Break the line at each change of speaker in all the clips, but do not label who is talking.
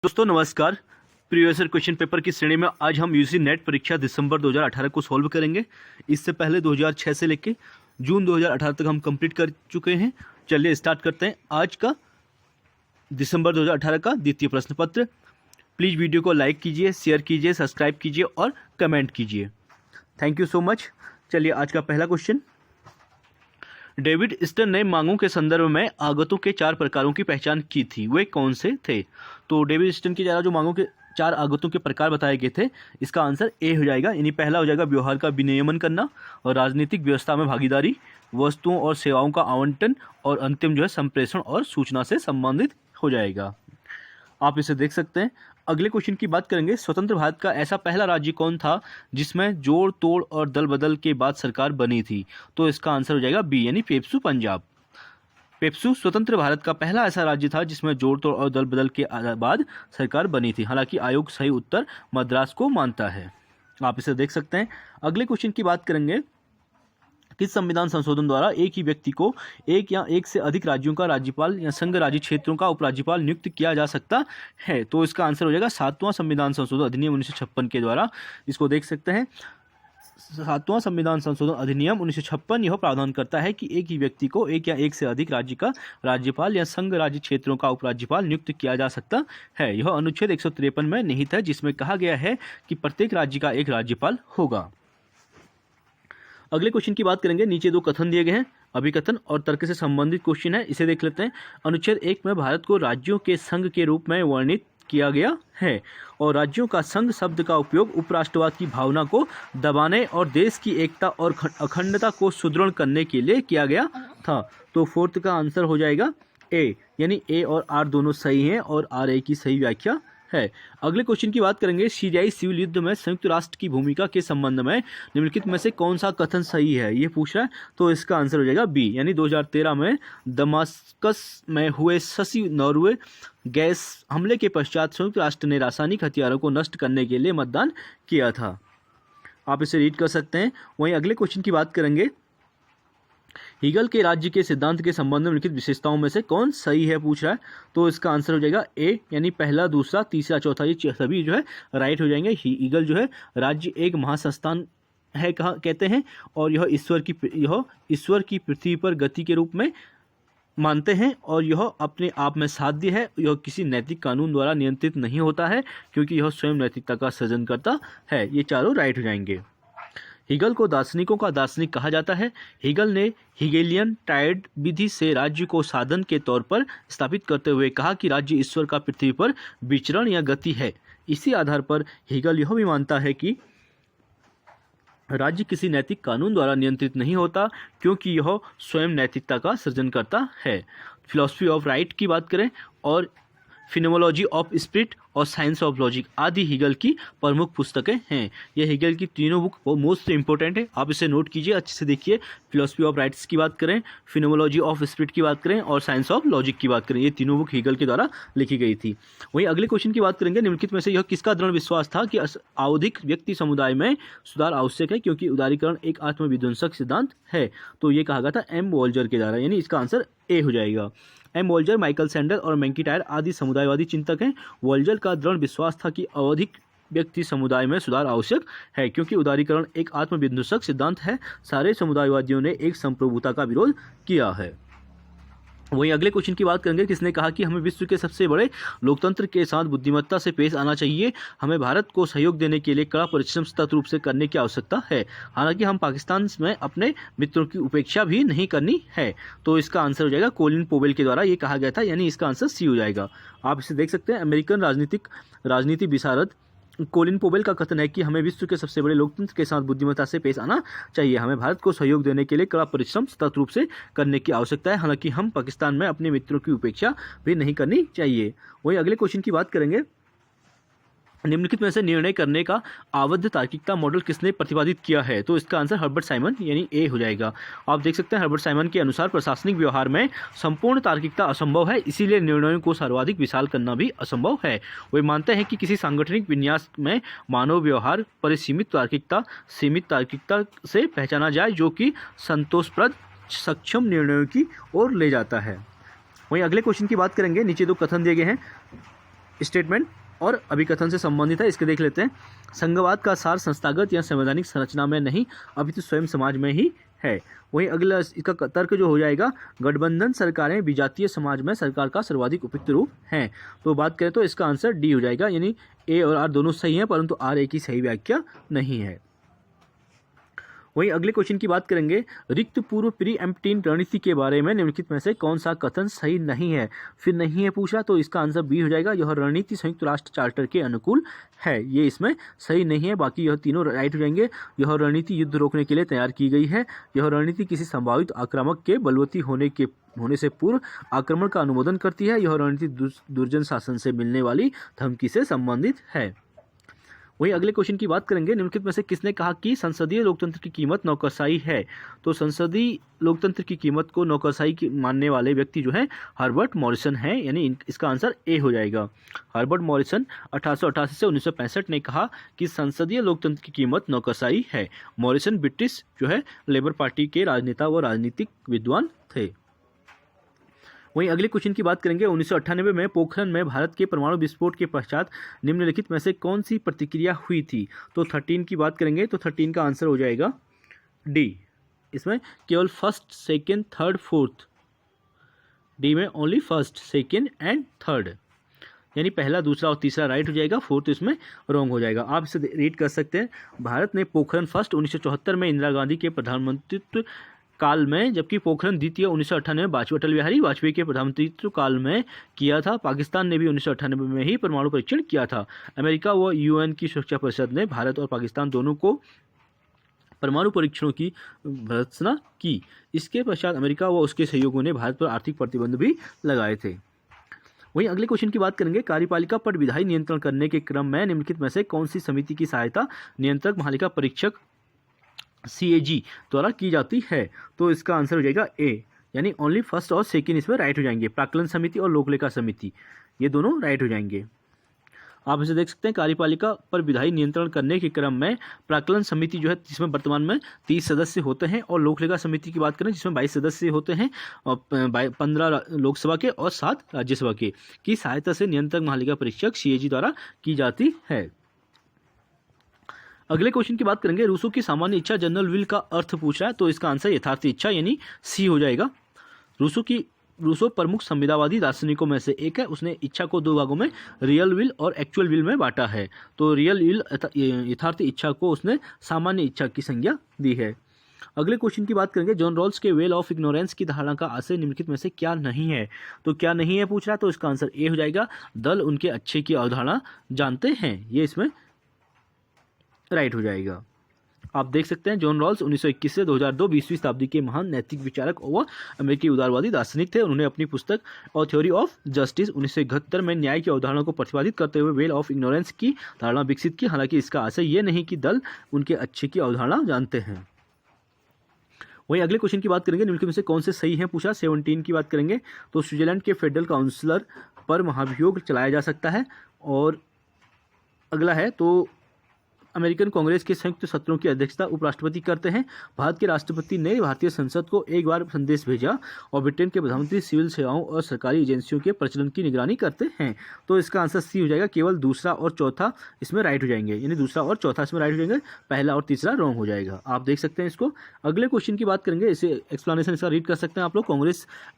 दोस्तों नमस्कार। Previous year question paper की श्रेणी में आज हम यूजी नेट परीक्षा दिसंबर 2018 को सॉल्व करेंगे। इससे पहले 2006 से लेके जून 2018 तक हम कंप्लीट कर चुके हैं। चलिए स्टार्ट करते हैं आज का दिसंबर 2018 का द्वितीय प्रश्न पत्र। प्लीज़ वीडियो को लाइक कीजिए, शेयर कीजिए, सब्सक्राइब कीजिए और कमेंट कीजिए। Thank you so much. चलिए आज का पहला क्वेश्चन। डेविड स्टर्न ने मांगों के संदर्भ में आगतों के 4 प्रकारों की पहचान की थी, वे कौन से थे? तो डेविड स्टर्न के द्वारा जो मांगों के 4 आगतों के प्रकार बताए गए थे, इसका आंसर ए हो जाएगा। यानी पहला हो जाएगा व्यवहार का विनियमन करना और राजनीतिक व्यवस्था में भागीदारी, वस्तुओं और सेवाओं का आवंटन और अंतिम जो है संप्रेषण और सूचना से संबंधित हो जाएगा। आप इसे देख सकते हैं। अगले क्वेश्चन की बात करेंगे। स्वतंत्र भारत का ऐसा पहला राज्य कौन था जिसमें जोड़ तोड़ और दल बदल के बाद सरकार बनी थी? तो इसका आंसर हो जाएगा बी, यानी पेप्सू पंजाब। पेप्सू स्वतंत्र भारत का पहला ऐसा राज्य था जिसमें जोड़ तोड़ और दल बदल के बाद सरकार बनी थी। हालांकि आयोग सही उत्तर मद्रास को मानता है। आप इसे देख सकते हैं। अगले क्वेश्चन की बात करेंगे। किस संविधान संशोधन द्वारा एक ही व्यक्ति को एक या एक से अधिक राज्यों का राज्यपाल या संघ राज्य क्षेत्रों का उपराज्यपाल नियुक्त किया जा सकता है? तो इसका आंसर हो जाएगा 7वां संविधान संशोधन अधिनियम 1956 के द्वारा। इसको देख सकते हैं। 7वां संविधान संशोधन अधिनियम 1956 यह प्रावधान करता है कि एक ही व्यक्ति को एक या एक से अधिक राज्य का राज्यपाल या संघ राज्य क्षेत्रों का उपराज्यपाल नियुक्त किया जा सकता है। यह अनुच्छेद 153 में निहित है, जिसमें कहा गया है कि प्रत्येक राज्य का एक राज्यपाल होगा। अगले क्वेश्चन की बात करेंगे। नीचे 2 कथन दिए गए हैं, अभिकथन और तर्क से संबंधित क्वेश्चन है। इसे देख लेते हैं। अनुच्छेद 1 में भारत को राज्यों के संघ के रूप में वर्णित किया गया है और राज्यों का संघ शब्द का उपयोग उपराष्ट्रवाद की भावना को दबाने और देश की एकता और अखंडता को सुदृढ़ करने के लिए किया गया था। तो 4th का आंसर हो जाएगा ए, यानी ए और आर दोनों सही हैं और आर ए की सही व्याख्या है। अगले क्वेश्चन की बात करेंगे। सीरियाई सिविल युद्ध में संयुक्त राष्ट्र की भूमिका के संबंध में निम्नलिखित में से कौन सा कथन सही है, ये पूछ रहा है। तो इसका आंसर हो जाएगा बी, यानी 2013 में दमास्कस में हुए शशि नॉर्वे गैस हमले के पश्चात संयुक्त राष्ट्र ने रासायनिक हथियारों को नष्ट करने के लिए मतदान किया था। आप इसे रीड कर सकते हैं। वहीं अगले क्वेश्चन की बात करेंगे। हीगल के राज्य के सिद्धांत के संबंध में लिखित विशेषताओं में से कौन सही है, पूछ रहा है। तो इसका आंसर हो जाएगा ए, यानी पहला, दूसरा, तीसरा, चौथा, ये सभी जो है राइट हो जाएंगे। हीगल जो है राज्य एक महासंस्थान है कहते हैं और यह ईश्वर की पृथ्वी पर गति के रूप में मानते हैं और यह अपने आप में साध्य है। यह किसी नैतिक कानून द्वारा नियंत्रित नहीं होता है क्योंकि यह स्वयं नैतिकता का सृजन करता है। ये चारों राइट हो जाएंगे। हीगल को दार्शनिकों का दार्शनिक कहा जाता है। हीगल ने हीगेलियन ट्रायड विधि से राज्य को साधन के तौर पर स्थापित करते हुए कहा कि राज्य ईश्वर का पृथ्वी पर विचरण या गति है। इसी आधार पर हीगल यह भी मानता है कि राज्य किसी नैतिक कानून द्वारा नियंत्रित नहीं होता क्योंकि यह स्वयं नैतिकता का सृजन करता है। फिलॉसफी ऑफ राइट की बात करें और फिनोमोलॉजी ऑफ स्पिरिट और साइंस ऑफ लॉजिक आदि हीगल की प्रमुख पुस्तकें हैं। ये हीगल की तीनों बुक वो मोस्ट इंपॉर्टेंट है, आप इसे नोट कीजिए, अच्छे से देखिए। फिलॉसफी ऑफ राइट्स की बात करें, फिनोमोलॉजी ऑफ स्पिरिट की बात करें और साइंस ऑफ लॉजिक की बात करें, ये तीनों बुक हीगल के द्वारा लिखी गई थी। वहीं अगले क्वेश्चन की बात करेंगे। निम्नलिखित में से यह किसका दृढ़ विश्वास था कि आवधिक व्यक्ति समुदाय में सुधार आवश्यक है क्योंकि उदारीकरण एक आत्मविध्वंसक सिद्धांत है? तो ये कहा गया था एम वॉल्जर के द्वारा, यानी इसका आंसर ए हो जाएगा। एम वॉल्जर, माइकल सैंडल और मैंकीटायर आदि समुदायवादी चिंतक हैं। वॉल्जर का दृढ़ विश्वास था कि आवधिक व्यक्ति समुदाय में सुधार आवश्यक है क्योंकि उदारीकरण एक आत्मविध्वंसक सिद्धांत है। सारे समुदायवादियों ने एक संप्रभुता का विरोध किया है। वहीं अगले क्वेश्चन की बात करेंगे। किसने कहा कि हमें विश्व के सबसे बड़े लोकतंत्र के साथ बुद्धिमत्ता से पेश आना चाहिए? हमें भारत को सहयोग देने के लिए कड़ा परिश्रम सतत रूप से करने की आवश्यकता है। हालांकि हम पाकिस्तान में अपने मित्रों की उपेक्षा भी नहीं करनी है। तो इसका आंसर हो जाएगा कोलिन पोवेल के द्वारा ये कहा गया था, यानी इसका आंसर सी हो जाएगा। आप इसे देख सकते हैं। अमेरिकन राजनीति विशारद कोलिन पोवेल का कथन है कि हमें विश्व के सबसे बड़े लोकतंत्र के साथ बुद्धिमत्ता से पेश आना चाहिए। हमें भारत को सहयोग देने के लिए कड़ा परिश्रम सतत रूप से करने की आवश्यकता है। हालांकि हम पाकिस्तान में अपने मित्रों की उपेक्षा भी नहीं करनी चाहिए। वहीं अगले क्वेश्चन की बात करेंगे। निम्नलिखित में से निर्णय करने का आबद्ध तार्किकता मॉडल किसने प्रतिपादित किया है? तो इसका आंसर हर्बर्ट साइमन, यानी ए हो जाएगा। आप देख सकते हैं हर्बर्ट साइमन के अनुसार प्रशासनिक व्यवहार में संपूर्ण तार्किकता असंभव है, इसीलिए निर्णयों को सर्वाधिक विशाल करना भी असंभव है। वे मानते हैं कि किसी सांगठनिक विन्यास में मानव व्यवहार परिसीमित तार्किकता से पहचाना जाए जो कि संतोषप्रद सक्षम निर्णयों की ओर ले जाता है। वहीं अगले क्वेश्चन की बात करेंगे। नीचे 2 कथन दिए गए हैं। स्टेटमेंट और अभिकथन से संबंधित है, इसके देख लेते हैं। संघवाद का सार संस्थागत या संवैधानिक संरचना में नहीं अपितु स्वयं समाज में ही है। वहीं अगला इसका तर्क जो हो जाएगा, गठबंधन सरकारें विजातीय समाज में सरकार का सर्वाधिक उपयुक्त रूप हैं। तो बात करें तो इसका आंसर डी हो जाएगा, यानी ए और आर दोनों सही हैं, परंतु आर ए की सही व्याख्या नहीं है। वहीं अगले क्वेश्चन की बात करेंगे, रिक्त पूर्व प्री एम्प्टीन रणनीति के बारे में निम्नलिखित में से कौन सा कथन सही नहीं है। फिर नहीं है पूछा, तो इसका आंसर बी हो जाएगा, यह रणनीति संयुक्त राष्ट्र चार्टर के अनुकूल है। ये इसमें सही नहीं है, बाकी यह तीनों राइट हो जाएंगे। यह रणनीति युद्ध रोकने के लिए तैयार की गई है। यह रणनीति किसी संभावित आक्रामक के बलवती होने से पूर्व आक्रमण का अनुमोदन करती है। यह रणनीति दुर्जन शासन से मिलने वाली धमकी से संबंधित है। वहीं अगले क्वेश्चन की बात करेंगे, निम्नलिखित में से किसने कहा कि संसदीय लोकतंत्र की कीमत नौकरशाही है। तो संसदीय लोकतंत्र की कीमत को नौकरशाही की मानने वाले व्यक्ति जो है हर्बर्ट मॉरिसन है, यानी इसका आंसर ए हो जाएगा। हर्बर्ट मॉरिसन 1888 से 1965 ने कहा कि संसदीय लोकतंत्र की कीमत नौकरशाही है। मॉरिसन ब्रिटिश जो है लेबर पार्टी के राजनेता व राजनीतिक विद्वान थे। वहीं अगले क्वेश्चन की बात करेंगे, 1998 में पोखरण में भारत के परमाणु विस्फोट के पश्चात निम्नलिखित में से कौन सी प्रतिक्रिया हुई थी। तो 13 की बात करेंगे, तो 13 का आंसर हो जाएगा डी। इसमें केवल first, second, third, fourth, D में only first, second and third, यानी पहला, दूसरा और तीसरा राइट हो जाएगा, फोर्थ इसमें रॉन्ग हो जाएगा। आप इसे रीड कर सकते हैं। भारत ने पोखरण फर्स्ट 1974 में इंदिरा गांधी के प्रधानमंत्रित्व काल में, जबकि पोखरण द्वितीय 1998 में अटल बिहारी वाजपेयी के प्रधानमंत्रित्व काल में किया था। पाकिस्तान ने भी 1998 में ही परमाणु परीक्षण किया था। अमेरिका व यूएन की सुरक्षा परिषद ने भारत और पाकिस्तान दोनों को परमाणु परीक्षणों की भर्त्सना की। इसके पश्चात अमेरिका व उसके सहयोगियों ने भारत पर आर्थिक प्रतिबंध भी लगाए थे। वहीं अगले क्वेश्चन की बात करेंगे, कार्यपालिका पर विधायी नियंत्रण करने के क्रम में निम्नलिखित में से कौन सी समिति की सहायता नियंत्रक महालेखा परीक्षक CAG द्वारा की जाती है। तो इसका आंसर हो जाएगा ए, यानी ओनली फर्स्ट और सेकंड इसमें राइट हो जाएंगे। प्राक्कलन समिति और लोकलेखा समिति ये दोनों राइट हो जाएंगे। आप इसे देख सकते हैं, कार्यपालिका पर विधायी नियंत्रण करने के क्रम में प्राक्कलन समिति जो है जिसमें वर्तमान में 30 सदस्य होते हैं, और लोकलेखा समिति की बात करें जिसमें 22 सदस्य होते हैं, और 15 लोकसभा के और 7 राज्यसभा के, की सहायता से नियंत्रक महालेखा परीक्षक CAG द्वारा की जाती है। अगले क्वेश्चन की बात करेंगे, रूसो की सामान्य इच्छा जनरल विल का अर्थ पूछ रहा है। तो इसका आंसर यथार्थ इच्छा यानी सी हो जाएगा। रूसो प्रमुख संविदावादी दार्शनिकों में से एक है। उसने इच्छा को 2 भागों में रियल विल और एक्चुअल विल में बांटा है। तो रियल विल यथार्थ इच्छा को उसने सामान्य इच्छा की संज्ञा दी है। अगले क्वेश्चन की बात करेंगे, जॉन रॉल्स के वेल ऑफ इग्नोरेंस की धारणा का आशय निम्नलिखित में से क्या नहीं है। तो क्या नहीं है पूछ रहा है, तो इसका आंसर ए हो जाएगा, दल उनके अच्छे की अवधारणा जानते हैं। ये इसमें राइट हो जाएगा। आप देख सकते हैं, जॉन रॉल्स 1921 से 2002 20वीं शताब्दी के महान नैतिक विचारक व अमेरिकी उदारवादी दार्शनिक थे। उन्होंने अपनी पुस्तक और थ्योरी ऑफ जस्टिस 1971 में न्याय की अवधारणा को प्रतिपादित करते हुए वेल ऑफ इग्नोरेंस की धारणा विकसित की। हालांकि इसका आशय ये नहीं कि दल उनके अच्छे की अवधारणा जानते हैं। वहीं अगले क्वेश्चन की बात करेंगे, निम्नलिखित में से कौन से सही हैं पूछा। 17 की बात करेंगे, तो स्विट्जरलैंड के फेडरल काउंसिलर पर महाभियोग चलाया जा सकता है। और अगला है, तो अमेरिकन कांग्रेस के संयुक्त सत्रों की अध्यक्षता उपराष्ट्रपति करते हैं। भारत के राष्ट्रपति ने भारतीय संसद को एक बार संदेश भेजा, और ब्रिटेन के प्रधानमंत्री सिविल सेवाओं और सरकारी एजेंसियों के प्रचलन की निगरानी करते हैं। तो इसका आंसर सी हो जाएगा, केवल दूसरा और चौथा इसमें राइट हो जाएंगे, यानी दूसरा और चौथा इसमें राइट हो जाएंगे, पहला और तीसरा रॉन्ग हो जाएगा। आप देख सकते हैं इसको। अगले क्वेश्चन की बात करेंगे, इसे एक्सप्लेनेशन इसका रीड कर सकते हैं आप लोग।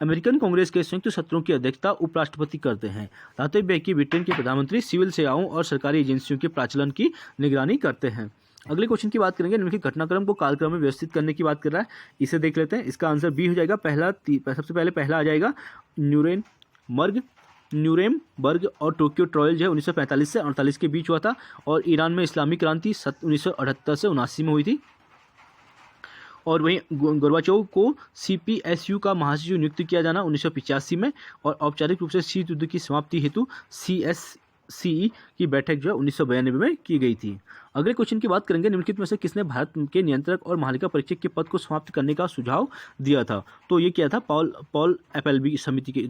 अमेरिकन कांग्रेस के संयुक्त सत्रों की अध्यक्षता उपराष्ट्रपति करते हैं। दातव्य है कि ब्रिटेन के प्रधानमंत्री सिविल सेवाओं और सरकारी एजेंसियों के प्रचलन की निगरानी करते हैं। अगले क्वेश्चन की बात करेंगे, निम्नलिखित घटनाक्रम को कालक्रम में व्यवस्थित करने की बात कर रहा है। इसे देख लेते हैं। इसका आंसर बी हो जाएगा। सबसे पहले पहला आ जाएगा न्यूरेमबर्ग और टोक्यो ट्रायल जो है 1945 से 48 के बीच हुआ था। और ईरान में इस्लामी क्रांति 1978 से 79 में हुई थी। और वहीं गोर्बाचोव को CPSU का महासचिव नियुक्त किया जाना 1985 में। और औपचारिक रूप से शीत युद्ध की समाप्ति हेतु CSCE की बैठक जो है 1992 में की गई थी। अगले क्वेश्चन की बात करेंगे, निम्नलिखित में से किसने भारत के नियंत्रक और महालेखा परीक्षक के पद को समाप्त करने का सुझाव दिया था। तो ये किया था पॉल एपल्बी समिति के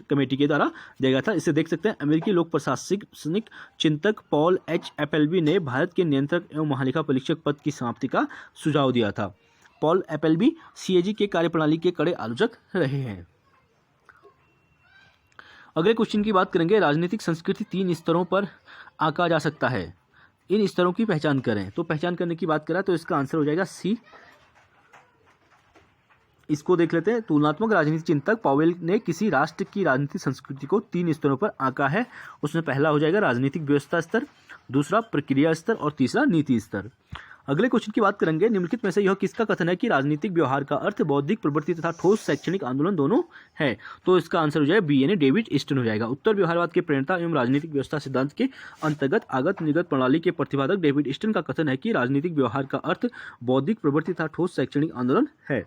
कमेटी के द्वारा दिया गया था। इसे देख सकते हैं। अमेरिकी लोक प्रशासनिक चिंतक पॉल H. एपल्बी ने भारत के नियंत्रक एवं महालेखा परीक्षक पद की समाप्ति का सुझाव दिया था। पॉल एपल्बी CAG के कार्यप्रणाली के कड़े आलोचक रहे हैं। अगले क्वेश्चन की बात करेंगे, राजनीतिक संस्कृति 3 स्तरों पर आंका जा सकता है, इन स्तरों की पहचान करें। तो पहचान करने की बात करें तो इसका आंसर हो जाएगा सी। इसको देख लेते हैं। तुलनात्मक राजनीति चिंतक पावेल ने किसी राष्ट्र की राजनीतिक संस्कृति को 3 स्तरों पर आंका है। उसमें पहला हो जाएगा राजनीतिक व्यवस्था स्तर, दूसरा प्रक्रिया स्तर और तीसरा नीति स्तर। अगले क्वेश्चन की बात करेंगे, निम्नलिखित में से यह किसका कथन है कि राजनीतिक व्यवहार का अर्थ बौद्धिक प्रवृत्ति तथा ठोस शैक्षणिक आंदोलन दोनों है। तो इसका आंसर हो जाएगा बी यानी डेविड ईस्टन हो जाएगा। उत्तर व्यवहारवाद के प्रेरणा एवं राजनीतिक व्यवस्था सिद्धांत के अंतर्गत आगत निर्गत प्रणाली के प्रतिपादक डेविड ईस्टन का कथन है कि राजनीतिक व्यवहार का अर्थ बौद्धिक प्रवृत्ति तथा ठोस शैक्षणिक आंदोलन है।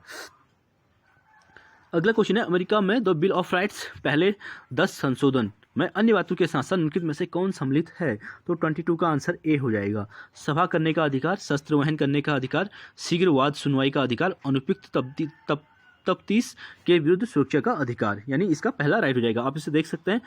अगला क्वेश्चन है, अमेरिका में द बिल ऑफ राइट्स पहले 10 संशोधन में अन्य बातों के साथ साथ निम्नलिखित में से कौन सम्मिलित है। तो 22 का आंसर ए हो जाएगा। सभा करने का अधिकार, शस्त्र वहन करने का अधिकार, शीघ्र वाद सुनवाई का अधिकार, अनुपयुक्त तफ्तीश के विरुद्ध सुरक्षा का अधिकार, यानी इसका पहला राइट हो जाएगा। आप इसे देख सकते हैं।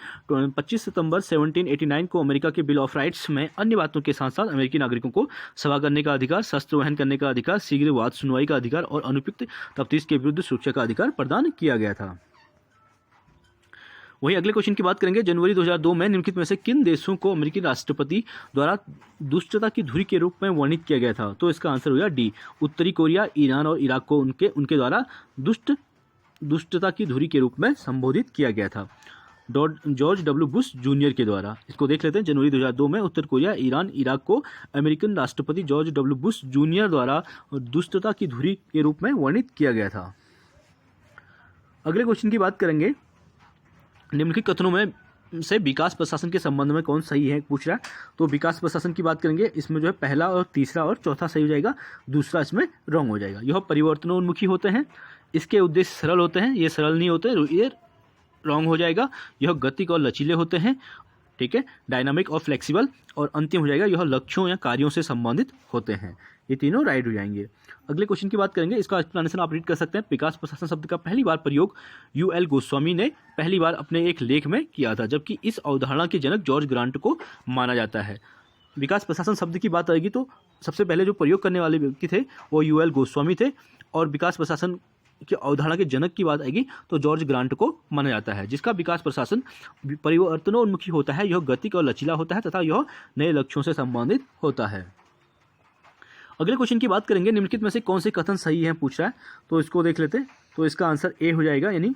25 सितंबर 1789 को अमेरिका के बिल ऑफ राइट्स में अन्य बातों के साथ साथ अमेरिकी नागरिकों को सभा करने का अधिकार, शस्त्र वहन करने का अधिकार, शीघ्र वाद सुनवाई का अधिकार और अनुपयुक्त तफ्तीश के विरुद्ध सुरक्षा का अधिकार प्रदान किया गया था। वहीं अगले क्वेश्चन की बात करेंगे, जनवरी 2002 में निम्नलिखित में से किन देशों को अमेरिकी राष्ट्रपति द्वारा दुष्टता की धुरी के रूप में वर्णित किया गया था। तो इसका आंसर हो गया डी। उत्तरी कोरिया, ईरान और इराक को उनके द्वारा दुष्टता की धुरी के रूप में संबोधित किया गया था, जॉर्ज डब्ल्यू बुश जूनियर के द्वारा। इसको देख लेते हैं। जनवरी 2002 में उत्तर कोरिया, ईरान, इराक को अमेरिकन राष्ट्रपति जॉर्ज डब्ल्यू बुश जूनियर द्वारा दुष्टता की धुरी के रूप में वर्णित किया गया था। अगले क्वेश्चन की बात करेंगे, निम्नलिखित कथनों में से विकास प्रशासन के संबंध में कौन सही है पूछ रहा है। तो विकास प्रशासन की बात करेंगे, इसमें जो है पहला और तीसरा और चौथा सही हो जाएगा, दूसरा इसमें रॉन्ग हो जाएगा। यह परिवर्तनोन्मुखी होते हैं, इसके उद्देश्य सरल होते हैं, ये सरल नहीं होते, ये रॉन्ग हो जाएगा। यह गतिक और लचीले होते हैं, ठीक है, डायनामिक और फ्लेक्सिबल, और अंतिम हो जाएगा यह लक्ष्यों या कार्यों से संबंधित होते हैं। ये तीनों राइट हो जाएंगे। अगले क्वेश्चन की बात करेंगे, इसका एक्सप्लेनेशन आप रीड कर सकते हैं। विकास प्रशासन शब्द का पहली बार प्रयोग यूएल गोस्वामी ने पहली बार अपने एक लेख में किया था, जबकि इस अवधारणा के जनक जॉर्ज ग्रांट को माना जाता है। विकास प्रशासन शब्द की बात आएगी तो सबसे पहले जो प्रयोग करने वाले व्यक्ति थे वो यूएल गोस्वामी थे, और विकास प्रशासन की अवधारणा के जनक की बात आएगी तो जॉर्ज ग्रांट को माना जाता है। जिसका विकास प्रशासन परिवर्तनोन्मुखी होता है, यह गतिक और लचीला होता है तथा यह नए लक्ष्यों से संबंधित होता है। अगले क्वेश्चन की बात करेंगे, निम्नलिखित में से कौन से कथन सही है पूछ रहा है। तो इसको देख लेते हैं। तो इसका आंसर ए हो जाएगा, यानी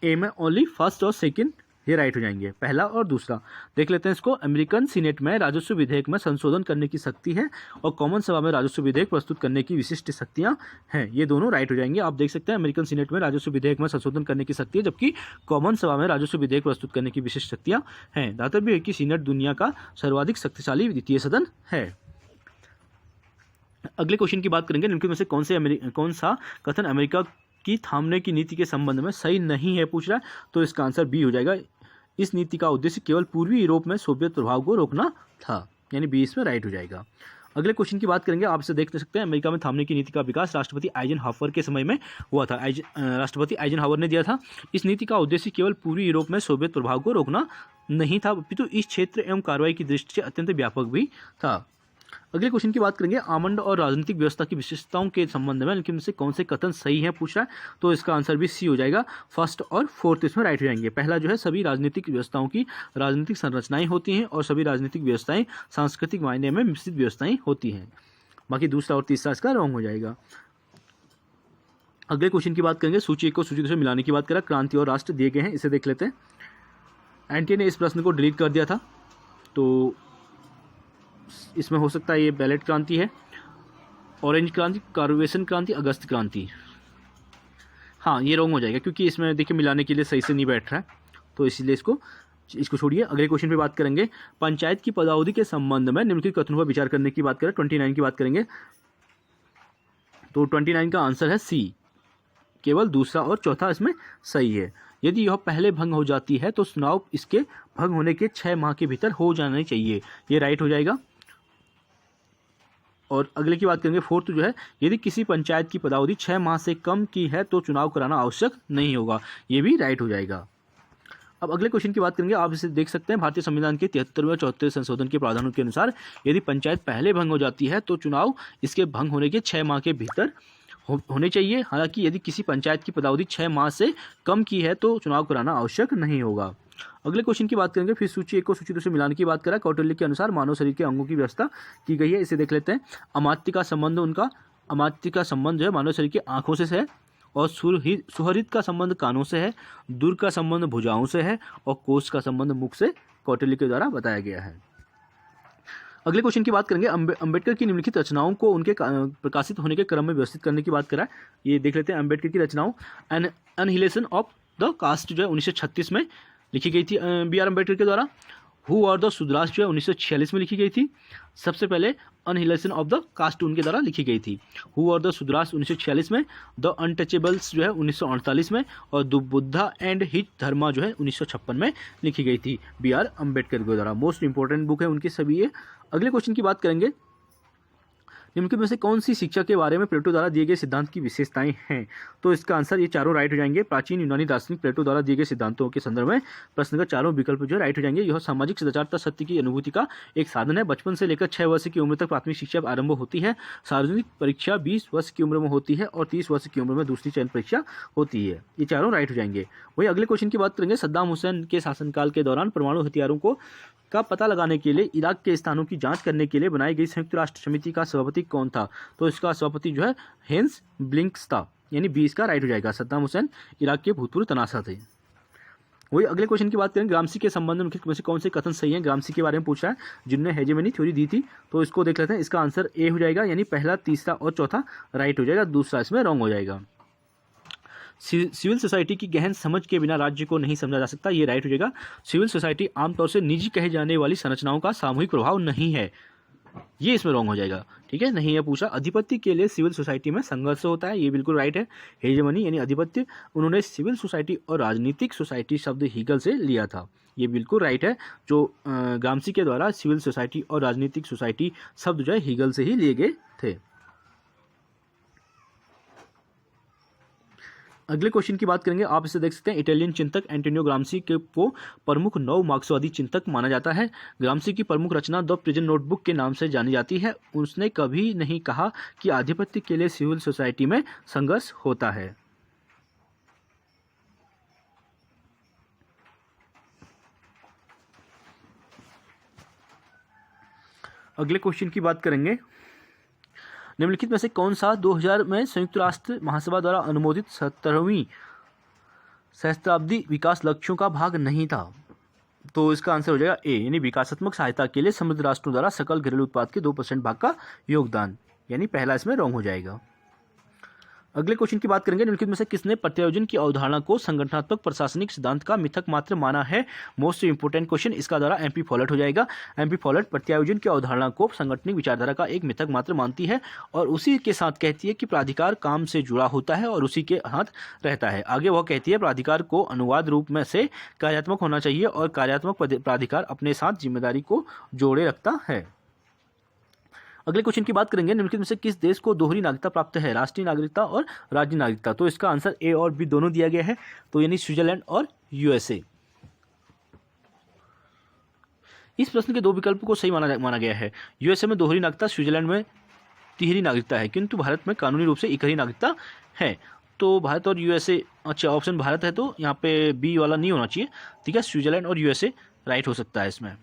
ए में ओनली फर्स्ट और सेकंड ये राइट हो जाएंगे, पहला और दूसरा। देख लेते हैं इसको। अमेरिकन सीनेट में राजस्व विधेयक में संशोधन करने की शक्ति है और कॉमन सभा में राजस्व विधेयक प्रस्तुत करने की विशिष्ट शक्तियां हैं, ये दोनों राइट हो जाएंगे। आप देख सकते हैं अमेरिकन सीनेट में राजस्व विधेयक में संशोधन करने की शक्ति है, जबकि कॉमन सभा में राजस्व विधेयक प्रस्तुत करने की विशिष्ट शक्तियां हैं। दातव्य है कि सीनेट दुनिया का सर्वाधिक शक्तिशाली वित्तीय सदन है। अगले क्वेश्चन की बात करेंगे, निम्नलिखित में से कौन सा कथन अमेरिका की थामने की नीति के संबंध में सही नहीं है पूछ रहा है। तो इसका आंसर बी हो जाएगा। इस नीति का उद्देश्य केवल पूर्वी यूरोप में सोवियत प्रभाव को रोकना था, यानी बी इसमें राइट हो जाएगा। अगले क्वेश्चन की बात करेंगे, आप इसे देख सकते हैं। अमेरिका में थामने की नीति का विकास राष्ट्रपति आइजनहावर के समय में हुआ था, राष्ट्रपति आइजनहावर ने दिया था। इस नीति का उद्देश्य केवल पूर्वी यूरोप में सोवियत प्रभाव को रोकना नहीं था, अपितु इस क्षेत्र एवं कार्रवाई की दृष्टि से अत्यंत व्यापक भी था। अगले क्वेश्चन की बात करेंगे, आमंड और राजनीतिक व्यवस्था की विशेषताओं के संबंध में इनमें से कौन से कथन सही है पूछ रहा है। तो इसका आंसर भी सी हो जाएगा। फर्स्ट और फोर्थ इसमें राइट हो जाएंगे। पहला जो है, सभी राजनीतिक व्यवस्थाओं की राजनीतिक संरचनाएं होती हैं और सभी राजनीतिक व्यवस्थाएं सांस्कृतिक मायने में मिश्रित व्यवस्थाएं होती हैं। बाकी दूसरा और तीसरा इसका रॉन्ग हो जाएगा। अगले क्वेश्चन की बात करेंगे, सूची 1 को सूची 2 से मिलाने की बात करें। क्रांति और राष्ट्र दिए गए हैं, इसे देख लेते हैं। एनटीए ने इस प्रश्न को डिलीट कर दिया था, तो इसमें हो सकता है ये बैलेट क्रांति है। ऑरेंज क्रांति, कार्वेशन क्रांति, अगस्त क्रांति। हाँ, ये रॉन्ग हो जाएगा क्योंकि इसमें देखिए मिलाने के लिए सही से नहीं बैठ रहा है, तो इसीलिए इसको छोड़िए। अगले क्वेश्चन पे बात करेंगे, पंचायत की पदावधि के संबंध में निम्नलिखित कथनों पर विचार करने की बात करें। 29 की बात करेंगे, तो 29 का आंसर है सी। केवल दूसरा और चौथा इसमें सही है। यदि यह पहले भंग हो जाती है तो चुनाव इसके भंग होने के 6 माह के भीतर हो जाना चाहिए, ये राइट हो जाएगा। और अगले की बात करेंगे, फोर्थ जो है, यदि किसी पंचायत की पदावधि 6 माह से कम की है तो चुनाव कराना आवश्यक नहीं होगा, ये भी राइट हो जाएगा। अब अगले क्वेश्चन की बात करेंगे, आप इसे देख सकते हैं। भारतीय संविधान के 73वें और 74वें संशोधन के प्रावधानों के अनुसार यदि पंचायत पहले भंग हो जाती है तो चुनाव इसके भंग होने के 6 माह के भीतर होने चाहिए। हालांकि यदि किसी पंचायत की पदावधि 6 माह से कम की है तो चुनाव कराना आवश्यक नहीं होगा। अगले क्वेश्चन की बात करेंगे, फिर सूची 1 को सूची 2 से मिलाने की बात करा। कौटिल्य के अनुसार मानव शरीर के अंगों की व्यवस्था की गई है, इसे देख लेते हैं। अमात्य का संबंध जो है मानव शरीर की आंखों से है, और सुहृद का संबंध कानों से है, दूर का संबंध भुजाओं से है, और कोष का संबंध मुख से कौटिल्य के द्वारा बताया गया है। अगले क्वेश्चन की बात करेंगे, अंबेडकर की निम्नलिखित रचनाओं को उनके प्रकाशित होने के क्रम में व्यवस्थित करने की बात करा है। ये देख लेते हैं। अंबेडकर की रचनाओं एनहिलेशन ऑफ द कास्ट जो है 1936 में लिखी गई थी बी आर अम्बेडकर के द्वारा। हु आर द शूद्रास जो है 1946 में लिखी गई थी। सबसे पहले अनहिलेशन ऑफ द कास्ट उनके द्वारा लिखी गई थी। हु आर द शूद्रास 1946 में, द अनटचेबल्स जो है 1948 में, और द बुद्धा एंड हिज धर्मा जो है 1956 में लिखी गई थी बी आर अम्बेडकर के द्वारा। मोस्ट इंपॉर्टेंट बुक है उनकी सभी ये। अगले क्वेश्चन की बात करेंगे, निम्नलिखित में से कौन सी शिक्षा के बारे में प्लेटो द्वारा दिए गए सिद्धांत की विशेषताएं हैं? तो इसका आंसर ये चारों राइट हो जाएंगे। प्राचीन यूनानी दार्शनिक प्लेटो द्वारा दिए गए सिद्धांतों के संदर्भ में प्रश्न का चारों विकल्प जो है राइट हो जाएंगे। यह सामाजिक सदाचार तथा सत्य की अनुभूति का एक साधन है। बचपन से लेकर 6 वर्ष की उम्र तक प्राथमिक शिक्षा आरंभ होती है। सार्वजनिक परीक्षा 20 वर्ष की उम्र में होती है, और 30 वर्ष की उम्र में दूसरी चयन परीक्षा होती है। ये चारों राइट हो जाएंगे। वही अगले क्वेश्चन की बात करेंगे, सद्दाम हुसैन के शासनकाल के दौरान परमाणु हथियारों का पता लगाने के लिए इराक के स्थानों की जांच करने के लिए बनाई गई संयुक्त राष्ट्र समिति का सभापति कौन था? तो इसका सभापति जो है हेंस ब्लिंक्स था, यानी 20 का राइट हो जाएगा। सद्दाम हुसैन इराक के भूतपूर्व तनासा थे। वही अगले क्वेश्चन की बात करें, ग्रामसी के संबंध में से कौन से कथन सही है? ग्रामसी के बारे में पूछा है, जिनने हेजेमनी थ्योरी दी थी। तो इसको देख लेते हैं। इसका आंसर ए हो जाएगा, यानी पहला, तीसरा और चौथा राइट हो जाएगा, दूसरा इसमें रॉन्ग हो जाएगा। सिविल सोसाइटी की गहन समझ के बिना राज्य को नहीं समझा जा सकता, ये राइट हो जाएगा। सिविल सोसाइटी आमतौर से निजी कहे जाने वाली संरचनाओं का सामूहिक प्रभाव नहीं है, ये इसमें रॉन्ग हो जाएगा। ठीक है, नहीं है पूछा। अधिपत्य के लिए सिविल सोसाइटी में संघर्ष होता है, ये बिल्कुल राइट है। हेजेमनी यानी अधिपत्य उन्होंने सिविल सोसाइटी और राजनीतिक सोसाइटी शब्द हीगल से लिया था, ये बिल्कुल राइट है। जो ग्रामसी के द्वारा सिविल सोसाइटी और राजनीतिक सोसाइटी शब्द जो है हीगल से ही लिए गए थे। अगले क्वेश्चन की बात करेंगे, आप इसे देख सकते हैं। इटालियन चिंतक एंटोनियो ग्रामसी को प्रमुख नव मार्क्सवादी चिंतक माना जाता है। ग्रामसी की प्रमुख रचना द प्रिजन नोटबुक के नाम से जानी जाती है। उसने कभी नहीं कहा कि आधिपत्य के लिए सिविल सोसाइटी में संघर्ष होता है। अगले क्वेश्चन की बात करेंगे, निम्नलिखित में से कौन सा 2000 में संयुक्त राष्ट्र महासभा द्वारा अनुमोदित 17वीं सहस्त्राब्दी विकास लक्ष्यों का भाग नहीं था? तो इसका आंसर हो जाएगा ए, यानी विकासात्मक सहायता के लिए समृद्ध राष्ट्रों द्वारा सकल घरेलू उत्पाद के 2% भाग का योगदान, यानी पहला इसमें रॉन्ग हो जाएगा। अगले क्वेश्चन की बात करेंगे, निम्नलिखित में से किसने प्रत्यायोजन की अवधारणा को संगठनात्मक प्रशासनिक सिद्धांत का मिथक मात्र माना है? मोस्ट इंपोर्टेंट क्वेश्चन, इसका द्वारा एमपी फॉलेट हो जाएगा। एमपी फॉलेट प्रत्यायोजन की अवधारणा को संगठनिक विचारधारा का एक मिथक मात्र मानती है, और उसी के साथ कहती है कि प्राधिकार काम से जुड़ा होता है और उसी के हाथ रहता है। आगे वह कहती है प्राधिकार को अनुवाद रूप में से कार्यात्मक होना चाहिए, और कार्यात्मक प्राधिकार अपने साथ जिम्मेदारी को जोड़े रखता है। अगले क्वेश्चन की बात करेंगे, निम्नलिखित में से किस देश को दोहरी नागरिकता प्राप्त है? राष्ट्रीय नागरिकता और राज्य नागरिकता। तो इसका आंसर ए और बी दोनों दिया गया है, तो यानी स्विट्जरलैंड और यूएसए। इस प्रश्न के दो विकल्प को सही माना गया है। यूएसए में दोहरी नागरिकता, स्विट्जरलैंड में तिहरी नागरिकता है, किंतु भारत में कानूनी रूप से इकहरी नागरिकता है। तो भारत और यूएसए, अच्छा ऑप्शन भारत है, तो यहाँ पे बी वाला नहीं होना चाहिए। ठीक है, स्विट्जरलैंड और यूएसए राइट हो सकता है इसमें।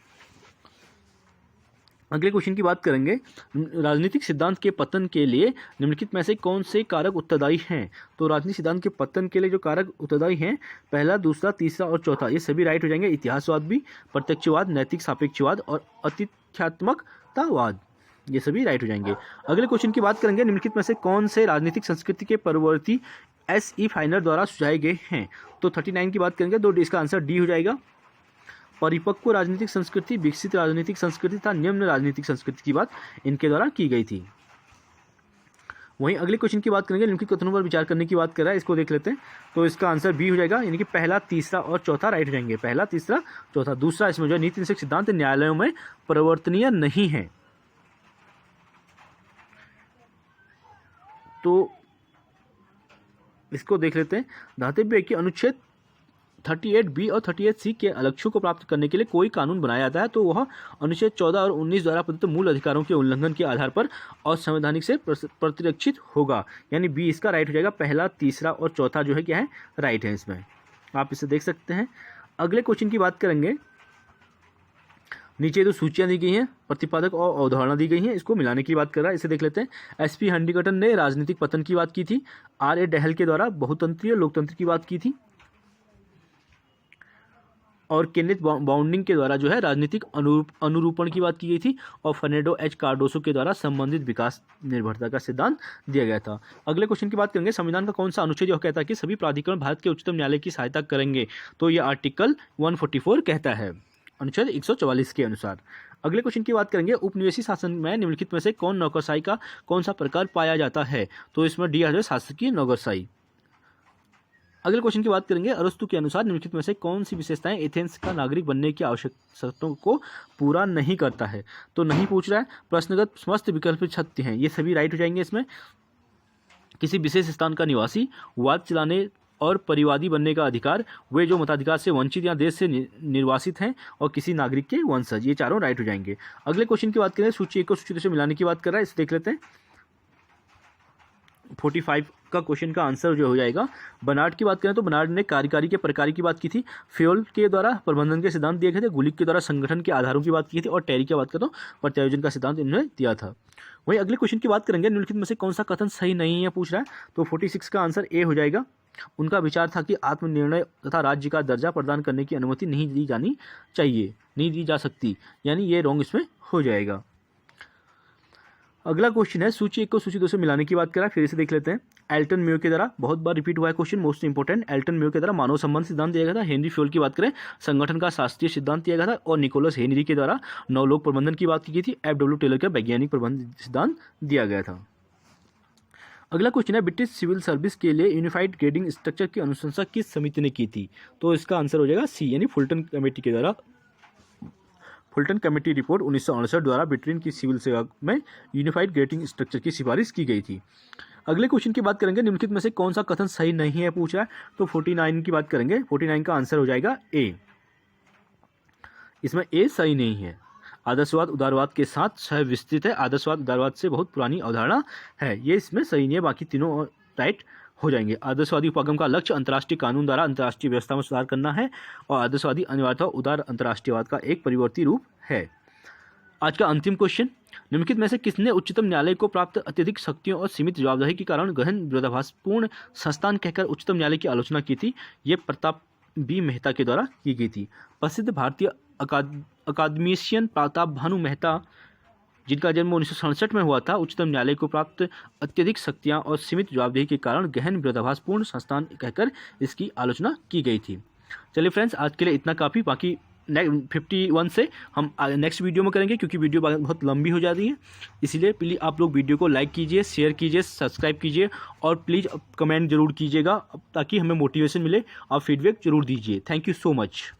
अगले क्वेश्चन की बात करेंगे, राजनीतिक सिद्धांत के पतन के लिए निम्नलिखित में से कौन से कारक उत्तरदायी हैं? तो राजनीतिक सिद्धांत के पतन के लिए जो कारक उत्तरदायी हैं, पहला, दूसरा, तीसरा और चौथा, ये सभी राइट हो जाएंगे। इतिहासवाद भी, प्रत्यक्षवाद, नैतिक सापेक्षवाद और अतिथ्यात्मकतावाद, ये सभी राइट हो जाएंगे। अगले क्वेश्चन की बात करेंगे, निम्नलिखित में से कौन से राजनीतिक संस्कृति के परवर्ती एस.ई. फाइनर द्वारा सुझाए गए हैं? तो 39 की बात करेंगे, तो इसका आंसर डी हो जाएगा। परिपक्व राजनीतिक संस्कृति, विकसित राजनीतिक संस्कृति तथा निम्न राजनीतिक संस्कृति की बात इनके द्वारा की गई थी। वहीं अगले क्वेश्चन की बात करेंगे, निम्नलिखित कथनों पर विचार करने की बात कर रहा है, इसको देख लेते हैं। तो इसका आंसर बी हो जाएगा, यानी कि पहला, तीसरा और चौथा राइट हो जाएंगे। पहला, तीसरा, चौथा। दूसरा, इसमें जो है नीति निषेध सिद्धांत न्यायालयों में परिवर्तनीय नहीं है, तो इसको देख लेते हैं। दातव्य है कि अनुच्छेद 38B और 38C के लक्ष्यों को प्राप्त करने के लिए कोई कानून बनाया जाता है, तो वह अनुच्छेद 14 और 19 द्वारा प्रदत्त मूल अधिकारों के उल्लंघन के आधार पर असंवैधानिक से प्रतिरक्षित होगा, यानी बी इसका राइट हो जाएगा। पहला, तीसरा और चौथा जो है क्या है, राइट है इसमें, आप इसे देख सकते हैं। अगले क्वेश्चन की बात करेंगे। नीचे तो सूचियां दी गई हैं, प्रतिपादक और अवधारणा दी गई हैं, इसको मिलाने की बात कर रहा है। इसे देख लेते हैं। एसपी हंडिगटन ने राजनीतिक पतन की बात की थी। आर ए डहल के द्वारा बहुतंत्रीय लोकतंत्र की बात की थी, और केनेथ बाउंडिंग के द्वारा जो है राजनीतिक अनुरूपण की बात की गई थी, और फर्नेडो एच कार्डोसो के द्वारा संबंधित विकास निर्भरता का सिद्धांत दिया गया था। अगले क्वेश्चन की बात करेंगे। संविधान का कौन सा अनुच्छेद यह कहता है कि सभी प्राधिकरण भारत के उच्चतम न्यायालय की सहायता करेंगे? तो यह आर्टिकल 144 कहता है, अनुच्छेद 144 के अनुसार। अगले क्वेश्चन की बात करेंगे। उपनिवेशी शासन में निम्नलिखित में से कौन नौकरशाही का कौन सा प्रकार पाया जाता है? तो इसमें डी है शासकीय नौकरशाही। अगले क्वेश्चन की बात करेंगे। अरस्तु के अनुसार निम्नलिखित में से कौन सी विशेषताएं एथेंस का नागरिक बनने की आवश्यकताओं को पूरा नहीं करता है? तो नहीं पूछ रहा है। प्रश्नगत समस्त विकल्प सत्य हैं, ये सभी राइट हो जाएंगे इसमें। किसी विशेष स्थान का निवासी, वाद चलाने और परिवादी बनने का अधिकार, वे जो मताधिकार से वंचित या देश से निर्वासित हैं, और किसी नागरिक के वंशज, ये चारों राइट हो जाएंगे। अगले क्वेश्चन की बात करें। सूची 1 को सूची 2 से मिलाने की बात कर रहा है, इसे देख लेते हैं। 45 का क्वेश्चन का आंसर जो हो जाएगा। बर्नार्ड की बात करें तो बर्नार्ड ने कार्यकारी के प्रकार की बात की थी। फ्योल के द्वारा प्रबंधन के सिद्धांत दिए गए थे। गुलिक के द्वारा संगठन के आधारों की बात की थी, और टेरी की बात करें तो प्रत्यायोजन का सिद्धांत इन्होंने दिया था। वहीं अगले क्वेश्चन की बात करेंगे। निम्नलिखित में से कौन सा कथन सही नहीं है पूछ रहा है? तो 46 का आंसर ए हो जाएगा। उनका विचार था कि आत्मनिर्णय तथा राज्य का दर्जा प्रदान करने की अनुमति नहीं दी जानी चाहिए, नहीं दी जा सकती, यानी ये रॉन्ग इसमें हो जाएगा। अगला क्वेश्चन है। सूची 1 को सूची 2 से मिलाने की बात करा, फिर इसे देख लेते हैं। एल्टन म्यो के द्वारा, बहुत बार रिपीट हुआ है question, most important. Elton Mayo के द्वारा मानव संबंध सिद्धांत दिया गया था। हेनरी फ्योल की बात करें, संगठन का शास्त्रीय सिद्धांत दिया गया था, और निकोलस हेनरी के द्वारा नवलोक प्रबंधन की बात की गई थी। FW टेलर का वैज्ञानिक प्रबंधन सिद्धांत दिया गया था। अगला क्वेश्चन है। ब्रिटिश सिविल सर्विस के लिए यूनिफाइड ग्रेडिंग स्ट्रक्चर की अनुशंसा किस समिति ने की थी? तो इसका आंसर हो जाएगा सी, यानी फुल्टन कमेटी के द्वारा। फुल्टन कमेटी रिपोर्ट 1968 द्वारा ब्रिटेन की सिविल सेवा में यूनिफाइड ग्रेडिंग स्ट्रक्चर की सिफारिश की गई थी। अगले क्वेश्चन की बात करेंगे। निम्नलिखित में से कौन सा कथन सही नहीं है पूछ रहा है? तो 49 की बात करेंगे। 49 का आंसर हो जाएगा ए। इसमें ए सही नहीं है। आदर्शवाद उदारवाद के साथ सह विस्तृत है। आदर्शवाद उदारवाद से बहुत पुरानी अवधारणा है, ये इसमें सही नहीं है। बाकी तीनों राइट हो जाएंगे। आदर्शवादी उपागम का लक्ष्य अंतर्राष्ट्रीय कानून द्वारा अंतर्राष्ट्रीय व्यवस्था में सुधार करना है, और आदर्शवादी अनिवार्यतः उदार अंतर्राष्ट्रीयवाद का एक परिवर्ती रूप है। आज का अंतिम क्वेश्चन। निम्नलिखित में से किसने उच्चतम न्यायालय को प्राप्त अत्यधिक शक्तियों और सीमित जवाबदेही के कारण गहन विरोधाभासपूर्ण संस्थान कहकर उच्चतम न्यायालय की आलोचना की थी? ये प्रताप बी मेहता के द्वारा की गई थी। प्रसिद्ध भारतीय अकादमिशियन प्रताप भानु मेहता, जिनका जन्म 1967 में हुआ था, उच्चतम न्यायालय को प्राप्त अत्यधिक शक्तियां और सीमित जवाबदेही के कारण गहन विरोधाभासपूर्ण संस्थान कहकर इसकी आलोचना की गई थी। चलिए फ्रेंड्स, आज के लिए इतना काफ़ी। बाकी 51 से हम नेक्स्ट वीडियो में करेंगे, क्योंकि वीडियो बहुत लंबी हो जाती है। इसीलिए प्लीज़ आप लोग वीडियो को लाइक कीजिए, शेयर कीजिए, सब्सक्राइब कीजिए, और प्लीज़ कमेंट जरूर कीजिएगा, ताकि हमें मोटिवेशन मिले। आप फीडबैक जरूर दीजिए। Thank you so much.